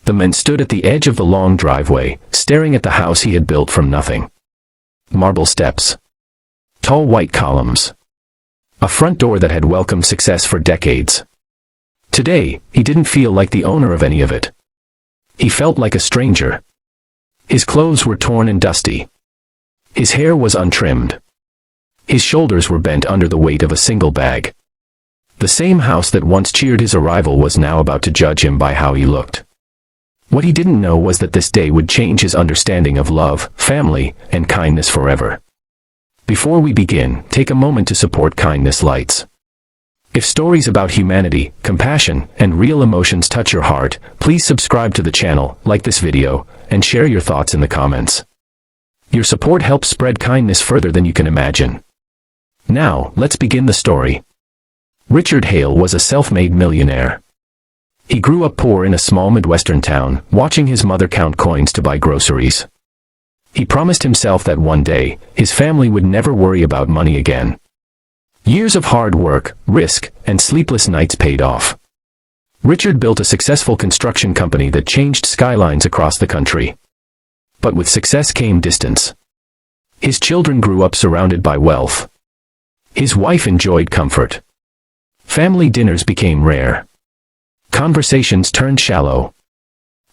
The man stood at the edge of the long driveway, staring at the house he had built from nothing. Marble steps. Tall white columns. A front door that had welcomed success for decades. Today, he didn't feel like the owner of any of it. He felt like a stranger. His clothes were torn and dusty. His hair was untrimmed. His shoulders were bent under the weight of a single bag. The same house that once cheered his arrival was now about to judge him by how he looked. What he didn't know was that this day would change his understanding of love, family, and kindness forever. Before we begin, take a moment to support Kindness Lights. If stories about humanity, compassion, and real emotions touch your heart, please subscribe to the channel, like this video, and share your thoughts in the comments. Your support helps spread kindness further than you can imagine. Now, let's begin the story. Richard Hale was a self-made millionaire. He grew up poor in a small Midwestern town, watching his mother count coins to buy groceries. He promised himself that one day, his family would never worry about money again. Years of hard work, risk, and sleepless nights paid off. Richard built a successful construction company that changed skylines across the country. But with success came distance. His children grew up surrounded by wealth. His wife enjoyed comfort. Family dinners became rare. Conversations turned shallow.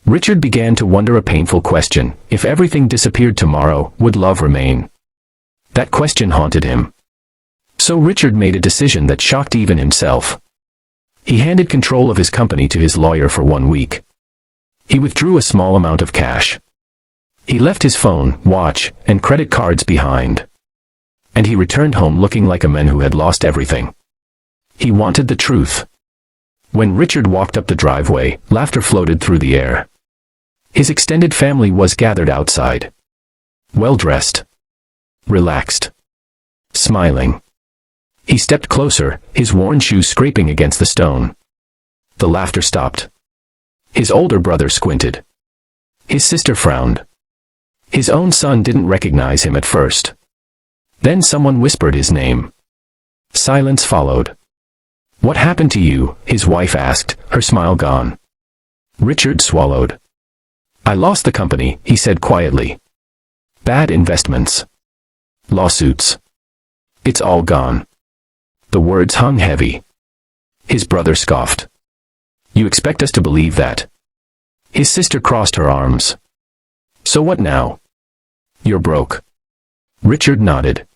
Richard began to wonder a painful question: if everything disappeared tomorrow, would love remain? That question haunted him. So Richard made a decision that shocked even himself. He handed control of his company to his lawyer for 1 week. He withdrew a small amount of cash. He left his phone, watch, and credit cards behind. And he returned home looking like a man who had lost everything. He wanted the truth. When Richard walked up the driveway, laughter floated through the air. His extended family was gathered outside. Well-dressed. Relaxed. Smiling. He stepped closer, his worn shoes scraping against the stone. The laughter stopped. His older brother squinted. His sister frowned. His own son didn't recognize him at first. Then someone whispered his name. Silence followed. "What happened to you?" his wife asked, her smile gone. Richard swallowed. "I lost the company," he said quietly. "Bad investments. Lawsuits. It's all gone." The words hung heavy. His brother scoffed. "You expect us to believe that?" His sister crossed her arms. "So what now? You're broke." Richard nodded.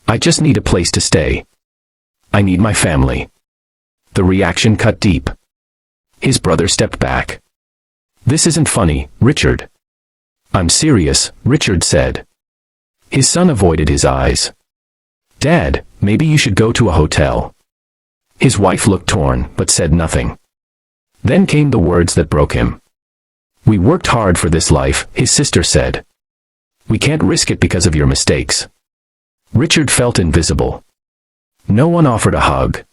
"I just need a place to stay. I need my family." The reaction cut deep. His brother stepped back. "This isn't funny, Richard." "I'm serious," Richard said. His son avoided his eyes. "Dad, maybe you should go to a hotel." His wife looked torn, but said nothing. Then came the words that broke him. "We worked hard for this life," his sister said. "We can't risk it because of your mistakes." Richard felt invisible. No one offered a hug.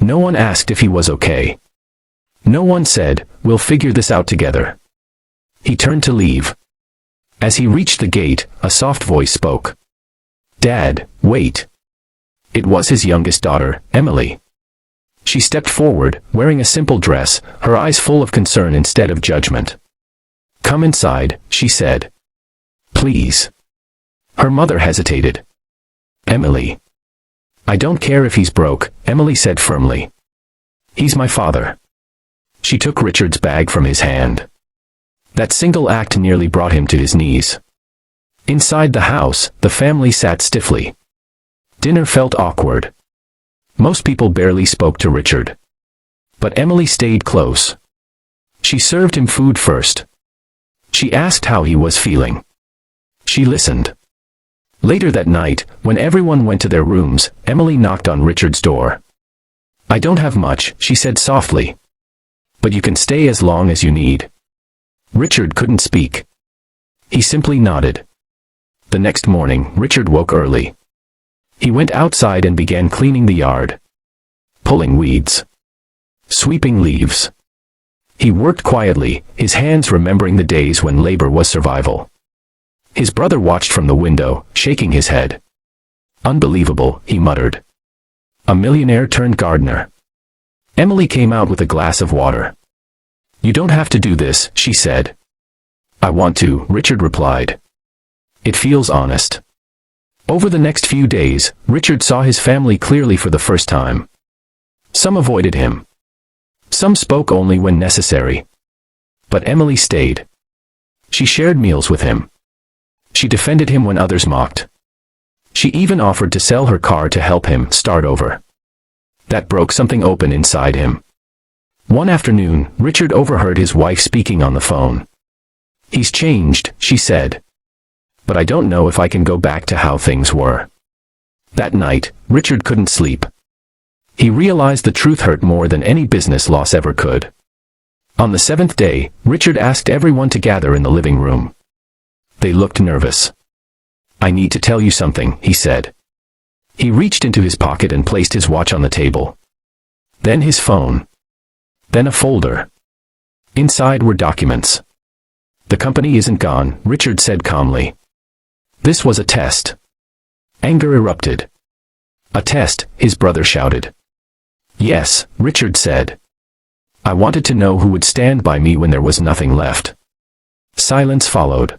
No one asked if he was okay. No one said, "We'll figure this out together." He turned to leave. As he reached the gate, a soft voice spoke. "Dad, wait." It was his youngest daughter, Emily. She stepped forward, wearing a simple dress, her eyes full of concern instead of judgment. "Come inside," she said. "Please." Her mother hesitated. "Emily." "I don't care if he's broke," Emily said firmly. "He's my father." She took Richard's bag from his hand. That single act nearly brought him to his knees. Inside the house, the family sat stiffly. Dinner felt awkward. Most people barely spoke to Richard. But Emily stayed close. She served him food first. She asked how he was feeling. She listened. Later that night, when everyone went to their rooms, Emily knocked on Richard's door. "I don't have much," she said softly. "But you can stay as long as you need." Richard couldn't speak. He simply nodded. The next morning, Richard woke early. He went outside and began cleaning the yard. Pulling weeds. Sweeping leaves. He worked quietly, his hands remembering the days when labor was survival. His brother watched from the window, shaking his head. "Unbelievable," he muttered. "A millionaire turned gardener." Emily came out with a glass of water. You don't have to do this, she said. I want to, Richard replied. It feels honest. Over the next few days, Richard saw his family clearly for the first time. Some avoided him. Some spoke only when necessary. But Emily stayed. She shared meals with him. She defended him when others mocked. She even offered to sell her car to help him start over. That broke something open inside him. One afternoon, Richard overheard his wife speaking on the phone. He's changed, she said. But I don't know if I can go back to how things were. That night, Richard couldn't sleep. He realized the truth hurt more than any business loss ever could. On the 7th day, Richard asked everyone to gather in the living room. They looked nervous. I need to tell you something, he said. He reached into his pocket and placed his watch on the table. Then his phone. Then a folder. Inside were documents. The company isn't gone, Richard said calmly. This was a test. Anger erupted. A test, his brother shouted. Yes, Richard said. I wanted to know who would stand by me when there was nothing left. Silence followed.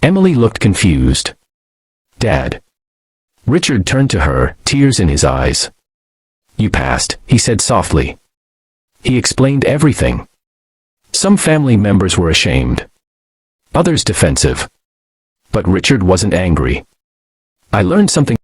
Emily looked confused. Dad. Richard turned to her, tears in his eyes. You passed, he said softly. He explained everything. Some family members were ashamed. Others defensive. But Richard wasn't angry. I learned something